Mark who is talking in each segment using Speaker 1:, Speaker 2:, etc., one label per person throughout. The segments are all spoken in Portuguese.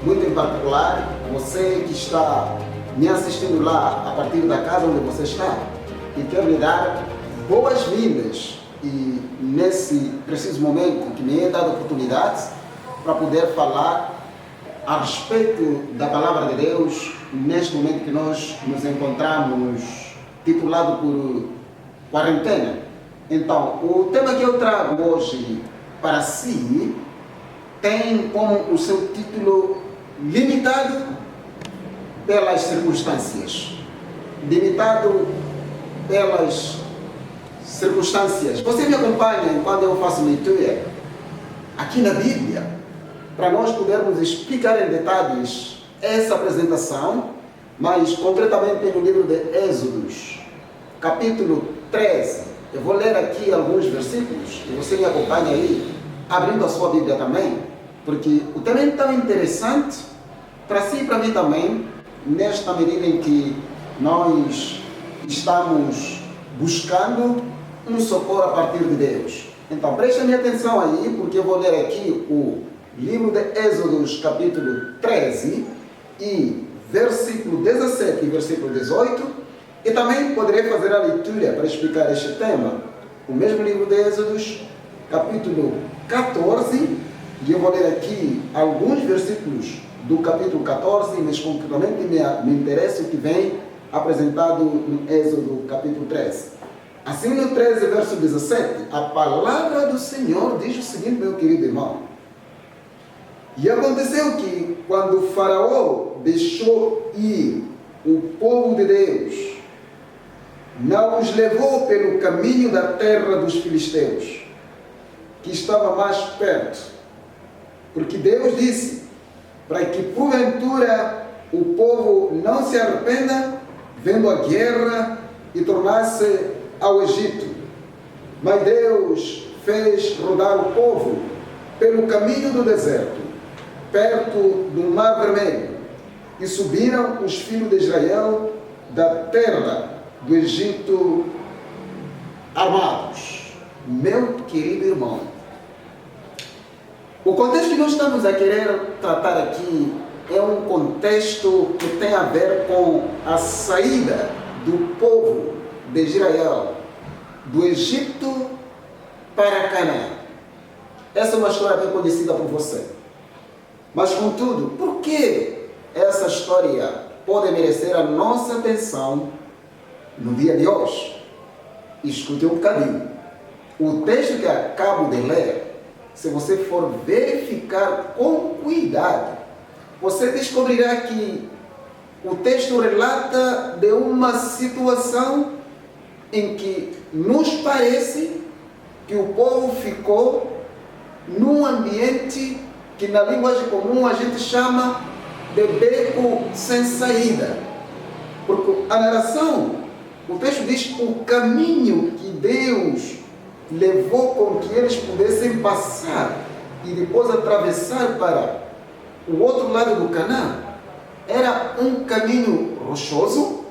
Speaker 1: muito em particular, você que está me assistindo lá a partir da casa onde você está, e quero lhe dar boas-vindas e nesse preciso momento que me é dado a oportunidade para poder falar a respeito da Palavra de Deus neste momento que nós nos encontramos titulado por quarentena. Então, o tema que eu trago hoje para si tem como o seu título limitado pelas circunstâncias. Limitado pelas circunstâncias. Você me acompanha enquanto eu faço leitura aqui na Bíblia, para nós podermos explicar em detalhes essa apresentação, mas concretamente no livro de Êxodos, capítulo 13. Eu vou ler aqui alguns versículos e você me acompanha aí, abrindo a sua Bíblia também, porque o tema é tão interessante para si e para mim também, nesta medida em que nós estamos buscando um socorro a partir de Deus. Então, prestem atenção aí, porque eu vou ler aqui o livro de Êxodos, capítulo 13, e versículo 17 e versículo 18, e também poderei fazer a leitura para explicar este tema. O mesmo livro de Êxodos, capítulo 14, e eu vou ler aqui alguns versículos do capítulo 14, mas concretamente me interessa o que vem apresentado no Êxodo, capítulo 13. Assim, no 13, verso 17, a palavra do Senhor diz o seguinte, meu querido irmão. E aconteceu que, quando o Faraó deixou ir o povo de Deus, não os levou pelo caminho da terra dos filisteus, que estava mais perto, porque Deus disse, para que porventura o povo não se arrependa, vendo a guerra e tornasse ao Egito. Mas Deus fez rodar o povo pelo caminho do deserto, perto do Mar Vermelho, e subiram os filhos de Israel da terra do Egito armados. Meu querido irmão, o contexto que nós estamos a querer tratar aqui é um contexto que tem a ver com a saída do povo de Israel do Egito para Canaã. Essa é uma história bem conhecida por você. Mas, contudo, por que essa história pode merecer a nossa atenção no dia de hoje? Escute um bocadinho. O texto que acabo de ler, se você for verificar com cuidado, você descobrirá que o texto relata de uma situação em que nos parece que o povo ficou num ambiente que na linguagem comum a gente chama de beco sem saída. Porque a narração, o texto diz o caminho que Deus levou com que eles pudessem passar e depois atravessar para o outro lado do Canaã, era um caminho rochoso,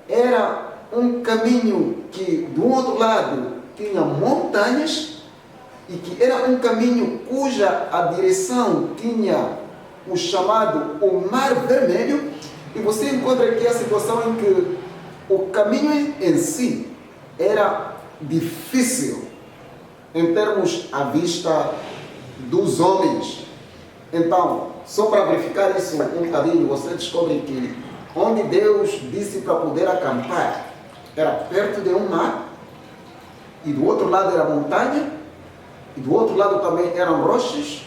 Speaker 1: era um caminho que do outro lado tinha montanhas e que era um caminho cuja a direção tinha o chamado o Mar Vermelho, e você encontra aqui a situação em que o caminho em si era difícil em termos à vista dos homens. Então, só para verificar isso um bocadinho, você descobre que onde Deus disse para poder acampar era perto de um mar, e do outro lado era montanha, e do outro lado também eram rochas,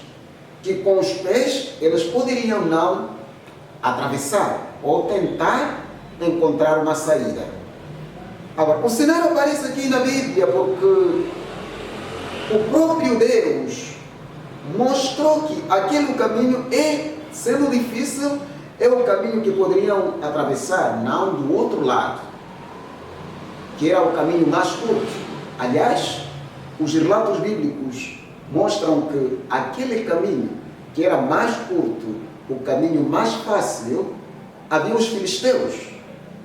Speaker 1: que com os pés eles poderiam não atravessar ou tentar encontrar uma saída. Agora, o cenário aparece aqui na Bíblia porque o próprio Deus mostrou que aquele caminho sendo difícil, é o caminho que poderiam atravessar, não do outro lado, que era o caminho mais curto. Aliás, os relatos bíblicos mostram que aquele caminho, que era mais curto, o caminho mais fácil, havia os filisteus,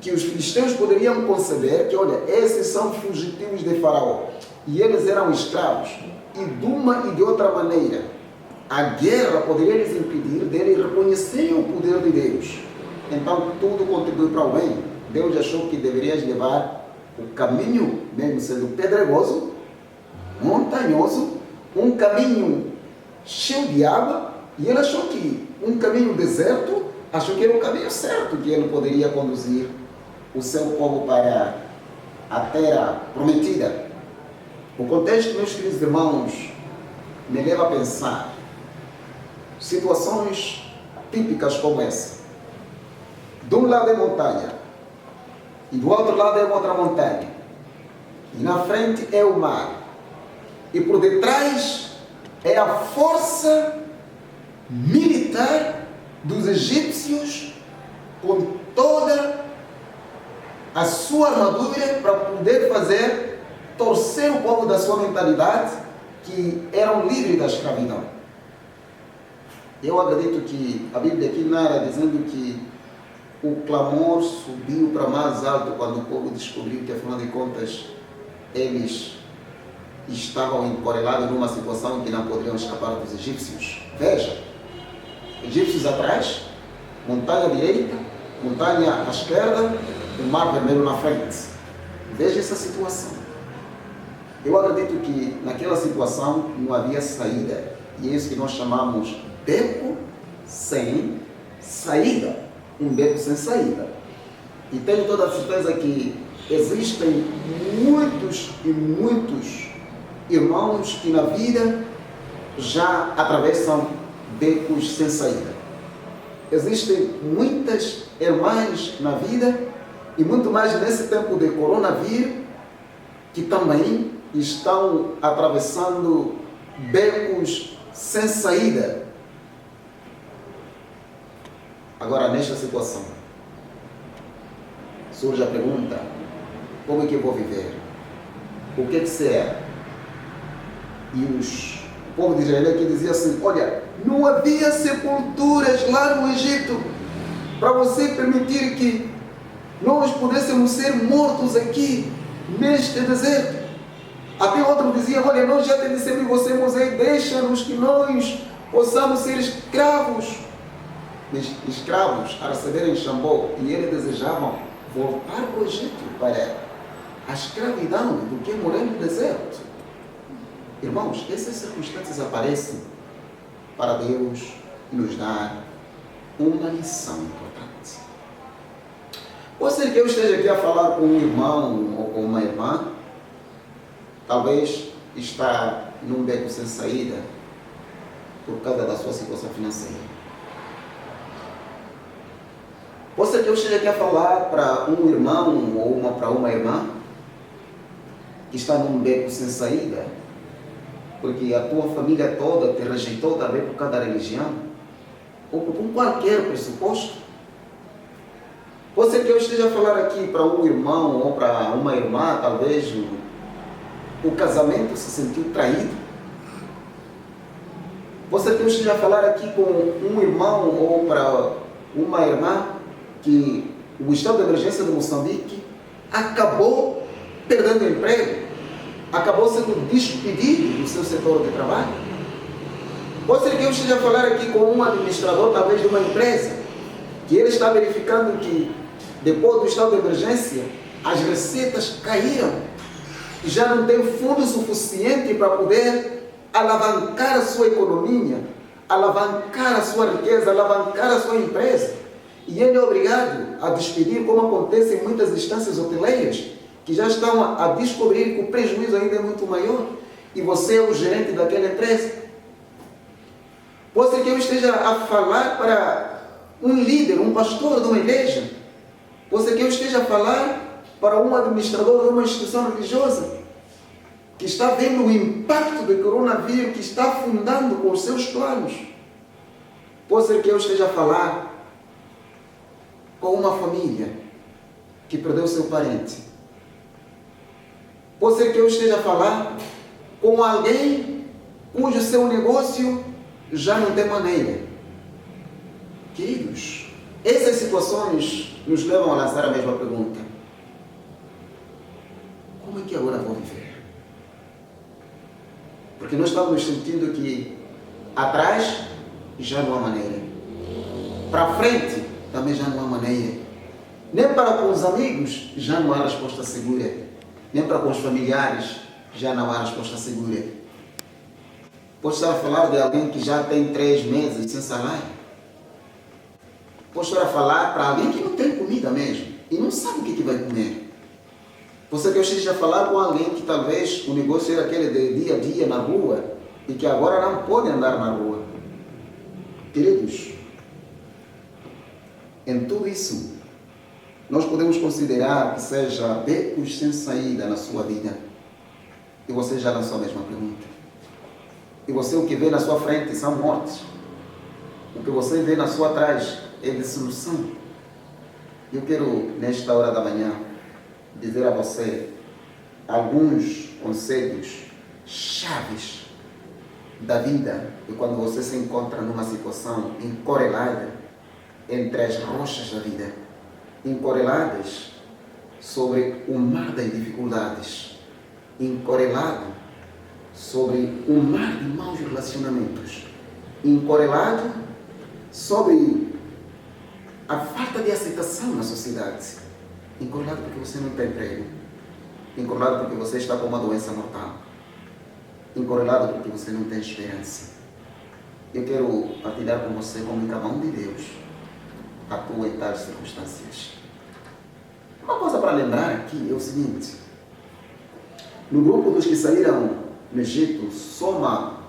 Speaker 1: que os filisteus poderiam conceber que, olha, esses são fugitivos de Faraó, e eles eram escravos, e de uma e de outra maneira, a guerra poderia lhes impedir dele reconhecerem o poder de Deus. Então tudo contribui para o bem. Deus achou que deverias levar o caminho, mesmo sendo pedregoso, montanhoso, um caminho cheio de água, e ele achou que um caminho deserto, achou que era o caminho certo, que ele poderia conduzir o seu povo para a terra prometida. O contexto, meus queridos irmãos, me leva a pensar situações típicas como essa. De um lado é montanha, e do outro lado é outra montanha, e na frente é o mar, e por detrás é a força militar dos egípcios com toda a sua armadura para poder fazer torcer o povo da sua mentalidade, que eram livres da escravidão. Eu acredito que a Bíblia aqui narra dizendo que o clamor subiu para mais alto quando o povo descobriu que, afinal de contas, eles estavam encorelados numa situação que não poderiam escapar dos egípcios. Veja, egípcios atrás, montanha à direita, montanha à esquerda, o mar vermelho na frente. Veja essa situação. Eu acredito que naquela situação não havia saída, e é isso que nós chamamos beco sem saída. Um beco sem saída. E tenho toda a certeza que existem muitos e muitos irmãos que na vida já atravessam becos sem saída. Existem muitas irmãs na vida, e muito mais nesse tempo de coronavírus, que também estão atravessando becos sem saída. Agora, nesta situação, surge a pergunta: como é que eu vou viver? O que é que será? E o povo de Israel aqui dizia assim: olha, não havia sepulturas lá no Egito para você permitir que nós pudéssemos ser mortos aqui neste deserto. Até outro dizia: olha, nós já te dissemos você, Moisés, deixa-nos que nós possamos ser escravos a receberem Xambô. E eles desejavam voltar para o Egito, para a escravidão, do que morrer no deserto. Irmãos, essas circunstâncias aparecem para Deus nos dar uma lição importante. Pode ser que eu esteja aqui a falar com um irmão ou com uma irmã, talvez está num beco sem saída por causa da sua situação financeira. Pode ser que eu esteja aqui a falar para um irmão ou para uma irmã que está num beco sem saída, porque a tua família toda te rejeitou talvez por causa da religião, ou por qualquer pressuposto. Pode ser que eu esteja a falar aqui para um irmão ou para uma irmã, talvez o casamento se sentiu traído. Pode ser que eu esteja a falar aqui com um irmão ou para uma irmã que o estado de emergência de Moçambique acabou perdendo o emprego, acabou sendo despedido do seu setor de trabalho. Pode ser que eu esteja a falar aqui com um administrador, talvez de uma empresa, que ele está verificando que depois do estado de emergência as receitas caíram e já não tem fundo suficiente para poder alavancar a sua economia, alavancar a sua riqueza, alavancar a sua empresa. E ele é obrigado a despedir, como acontece em muitas instâncias hoteleiras, que já estão a descobrir que o prejuízo ainda é muito maior, e você é o gerente daquela empresa. Pode ser que eu esteja a falar para um líder, um pastor de uma igreja. Pode ser que eu esteja a falar para um administrador de uma instituição religiosa, que está vendo o impacto do coronavírus, que está afundando com os seus planos. Pode ser que eu esteja a falar com uma família que perdeu seu parente. Pode ser que eu esteja a falar com alguém cujo seu negócio já não tem maneira. Queridos, essas situações nos levam a lançar a mesma pergunta: como é que agora vou viver? Porque nós estamos sentindo que Atrás, já não há maneira. Para frente, também já não há maneira. Nem para com os amigos, já não há resposta segura. Nem para com os familiares, já não há resposta segura. Pode estar a falar de alguém que já tem 3 meses sem salário. Pode estar a falar para alguém que não tem comida mesmo e não sabe o que vai comer. Você que eu esteja a falar com alguém que talvez o negócio era aquele de dia a dia na rua e que agora não pode andar na rua. Queridos, em tudo isso, nós podemos considerar que seja becos sem saída na sua vida. E você já lançou a mesma pergunta. E você, o que vê na sua frente são mortes. O que você vê na sua trás é dissolução. Eu quero, nesta hora da manhã, dizer a você alguns conselhos chaves da vida e quando você se encontra numa situação encorelada entre as rochas da vida, encoreladas sobre o mar das dificuldades, encorelado sobre o mar de maus relacionamentos, encorelado sobre a falta de aceitação na sociedade, encorelado porque você não tem emprego, encorelado porque você está com uma doença mortal, encorelado porque você não tem esperança. Eu quero partilhar com você como cada um de Deus atua em tais circunstâncias. Uma coisa para lembrar aqui é o seguinte: no grupo dos que saíram no Egito, soma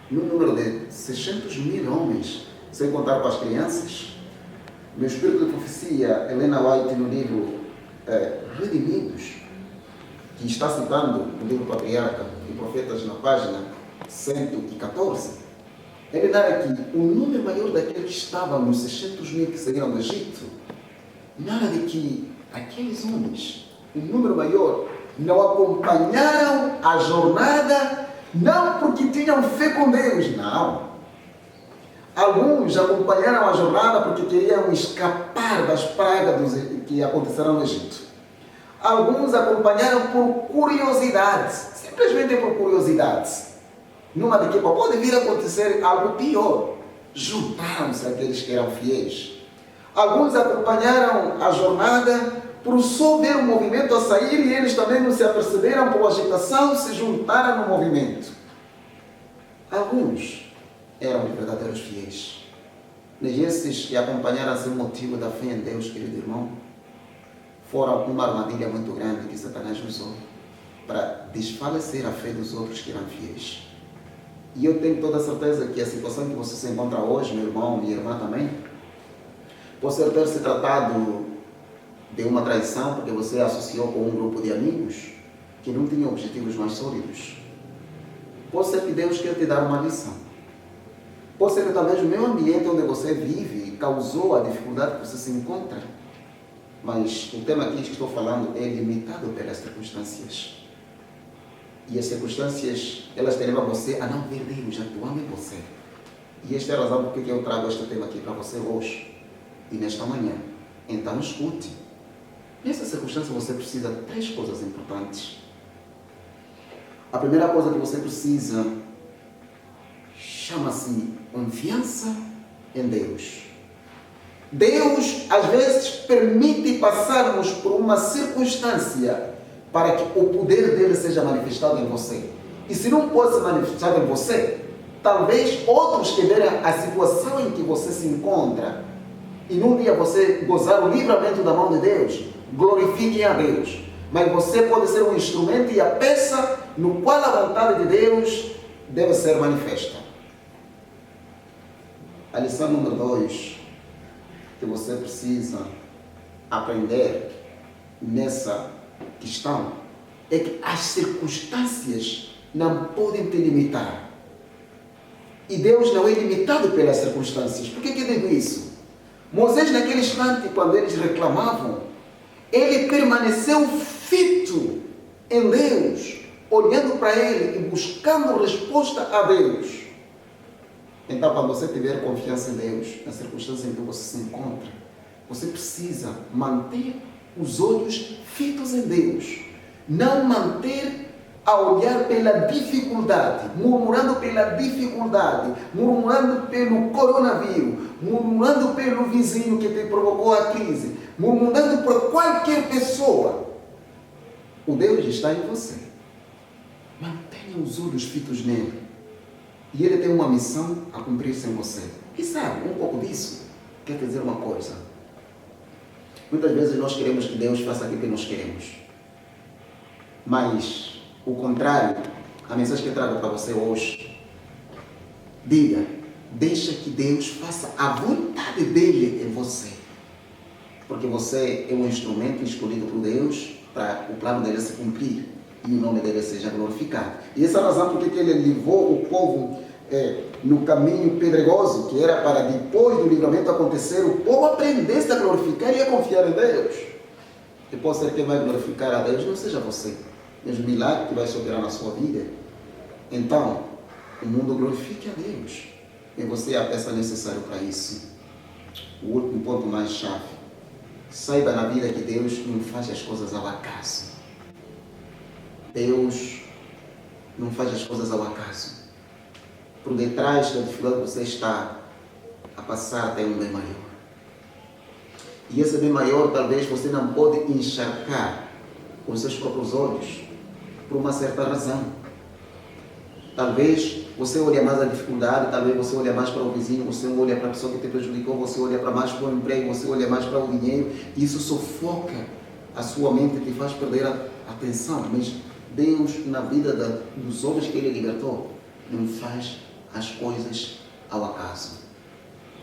Speaker 1: no número de 600.000 homens, sem contar com as crianças. No Espírito de Profecia, Helena White, no livro Redimidos, que está citando o livro Patriarca e Profetas na página 114, ele narra que o número maior daqueles que estavam nos 600.000 que saíram do Egito, narra de que aqueles homens, o número maior, não acompanharam a jornada, não porque tinham fé com Deus, não. Alguns acompanharam a jornada porque queriam escapar das pragas que aconteceram no Egito. Alguns acompanharam por curiosidade, simplesmente por curiosidade. Numa de que pode vir a acontecer algo pior. Juntaram-se aqueles que eram fiéis. Alguns acompanharam a jornada por só ver o movimento a sair e eles também não se aperceberam por agitação, se juntaram no movimento. Alguns eram verdadeiros fiéis. E esses que acompanharam sem motivo da fé em Deus, querido irmão, foram uma armadilha muito grande que Satanás usou para desfalecer a fé dos outros que eram fiéis. E eu tenho toda a certeza que a situação que você se encontra hoje, meu irmão, minha irmã também, pode ter se tratado de uma traição porque você associou com um grupo de amigos que não tinham objetivos mais sólidos. Pode ser que Deus quer te dar uma lição. Pode ser que talvez o meio ambiente onde você vive causou a dificuldade que você se encontra. Mas o tema aqui que estou falando é limitado pelas circunstâncias. E as circunstâncias, elas te levam você a não ver Deus atuando em você. E esta é a razão por que eu trago este tema aqui para você hoje e nesta manhã. Então escute. Nessa circunstância você precisa de 3 coisas importantes. A primeira coisa que você precisa chama-se confiança em Deus. Deus, às vezes, permite passarmos por uma circunstância para que o poder dele seja manifestado em você. E se não pode ser manifestado em você, talvez outros que verem a situação em que você se encontra e num dia você gozar o livramento da mão de Deus, glorifiquem a Deus. Mas você pode ser um instrumento e a peça no qual a vontade de Deus deve ser manifesta. A lição número 2 que você precisa aprender nessa questão é que as circunstâncias não podem te limitar. E Deus não é limitado pelas circunstâncias. Por que eu digo isso? Moisés, naquele instante, quando eles reclamavam, ele permaneceu fito em Deus, olhando para ele e buscando resposta a Deus. Então, quando você tiver confiança em Deus, na circunstância em que você se encontra, você precisa manter os olhos fitos em Deus. Não manter a olhar pela dificuldade, murmurando pela dificuldade, murmurando pelo coronavírus, murmurando pelo vizinho que te provocou a crise, murmurando por qualquer pessoa, o Deus está em você. Mantenha os olhos fitos nele. E ele tem uma missão a cumprir sem você. E sabe, um pouco disso quer dizer uma coisa. Muitas vezes nós queremos que Deus faça aquilo que nós queremos. Mas o contrário, a mensagem que eu trago para você hoje, diga, deixa que Deus faça a vontade dele em você. Porque você é um instrumento escolhido por Deus para o plano dele se cumprir e o nome dele seja glorificado. E essa é a razão porque ele levou o povo no caminho pedregoso, que era para depois do livramento acontecer, o povo aprendesse a glorificar e a confiar em Deus. E pode ser que quem vai glorificar a Deus não seja você, mas o milagre que vai se operar na sua vida. Então, o mundo glorifique a Deus. E você é a peça necessária para isso. O último ponto mais chave. Saiba na vida que Deus não faz as coisas ao acaso. Deus não faz as coisas ao acaso. Por detrás da dificuldade que você está a passar tem um bem maior. E esse bem maior talvez você não pode enxergar com os seus próprios olhos por uma certa razão. Talvez você olhe mais a dificuldade, talvez você olhe mais para o vizinho, você olha para a pessoa que te prejudicou, você olha para mais para o emprego, você olha mais para o dinheiro, e isso sufoca a sua mente e te faz perder a atenção. Mas Deus, na vida dos homens que Ele libertou, não faz as coisas ao acaso.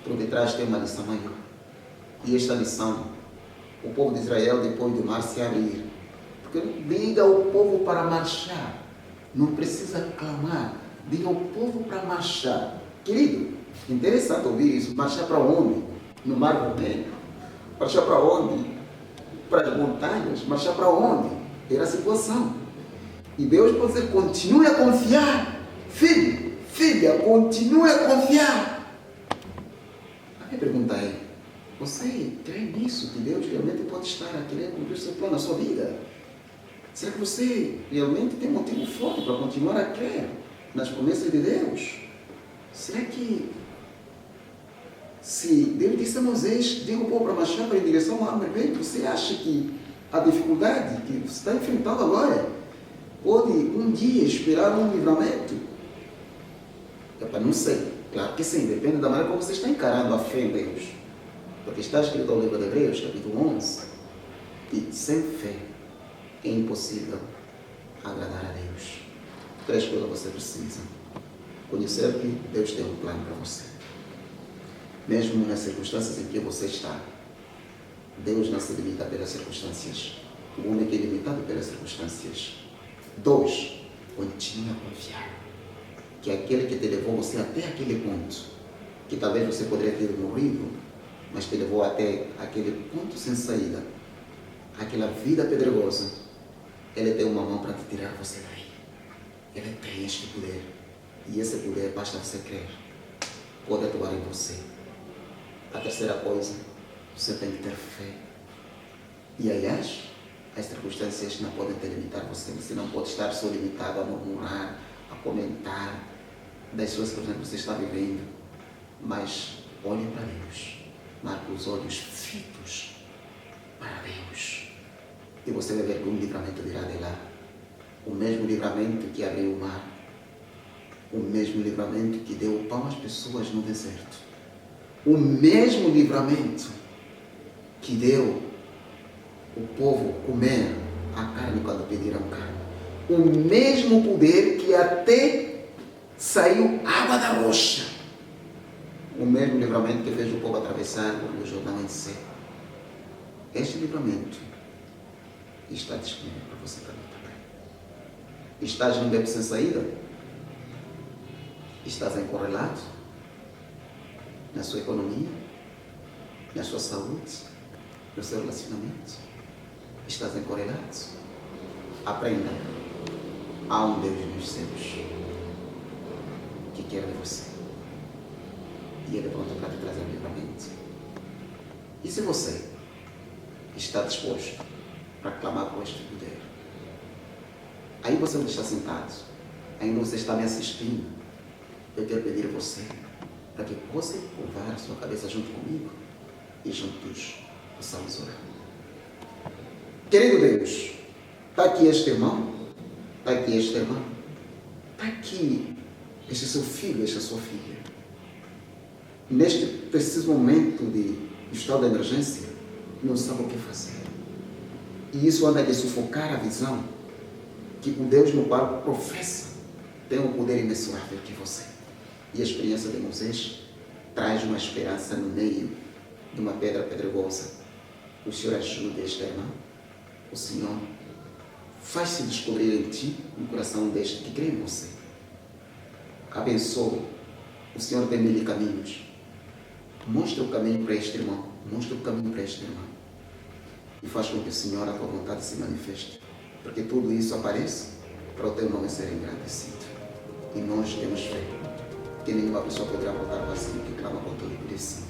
Speaker 1: Por detrás tem uma lição maior. E esta lição, o povo de Israel, depois do mar se abrir, porque diga ao povo para marchar, não precisa clamar, diga ao povo para marchar. Querido, interessante ouvir isso. Marchar para onde? No Mar Vermelho. Marchar para onde? Para as montanhas. Marchar para onde? Era a situação. E Deus pode dizer, continue a confiar. Filho, filha, continue a confiar. A minha pergunta é, você crê nisso? Que Deus realmente pode estar a querer cumprir o seu plano na sua vida? Será que você realmente tem motivo forte para continuar a crer nas promessas de Deus? Será que, se Deus disse a Moisés, diga o povo para marchar para em direção ao Mar Vermelho, você acha que a dificuldade que você está enfrentando agora pode um dia esperar um livramento? Não sei. Claro que sim, depende da maneira como você está encarando a fé em Deus. Porque está escrito no livro de Hebreus, capítulo 11, que sem fé é impossível agradar a Deus. 3 coisas você precisa. Conhecer que Deus tem um plano para você. Mesmo nas circunstâncias em que você está, Deus não se limita pelas circunstâncias. O homem é limitado pelas circunstâncias. 2, continue a confiar que aquele que te levou você até aquele ponto, que talvez você poderia ter morrido, mas te levou até aquele ponto sem saída, aquela vida pedregosa, Ele tem uma mão para te tirar você daí. Ele tem este poder. E esse poder, basta você crer, pode atuar em você. A terceira coisa, você tem que ter fé. E aliás, as circunstâncias não podem te limitar você. Você não pode estar só limitado a murmurar, a comentar das suas circunstâncias que você está vivendo. Mas olhe para Deus. Marque os olhos fitos para Deus. E você vai ver que um livramento virá de lá. O mesmo livramento que abriu o mar. O mesmo livramento que deu o pão às pessoas no deserto. O mesmo livramento que deu o povo comer a carne quando pediram carne. O mesmo poder que até saiu água da rocha. O mesmo livramento que fez o povo atravessar o Rio Jordão em seco. Este livramento está disponível para você também. Estás num beco sem saída? Estás encurralado? Na sua economia? Na sua saúde? No seu relacionamento? Estás encurralado? Aprenda. Há um Deus nos céus que quer de você. E Ele é pronto para te trazer livramento. E se você está disposto para clamar por este poder, Aí você não está sentado, ainda você está me assistindo. Eu quero pedir a você para que você curvar a sua cabeça junto comigo e juntos possamos orar. Querido Deus, está aqui este irmão, está aqui esta irmã, está aqui este seu filho, esta sua filha. Neste preciso momento de estado de emergência, não sabe o que fazer. E isso anda de sufocar a visão que o Deus no qual professa tem um poder imensurável que você. E a experiência de Moisés traz uma esperança no meio de uma pedra pedregosa. O Senhor ajuda esta irmã. O Senhor faz-se descobrir em ti no coração deste que crê em você. Abençoa. O Senhor tem 1000 caminhos. Mostra o caminho para este irmão. Mostra o caminho para esta irmã. E faz com que o Senhor, a tua vontade, se manifeste. Porque tudo isso aparece para o teu nome ser engrandecido. E nós temos fé que nenhuma pessoa poderá voltar vazio que clama com todo o sim.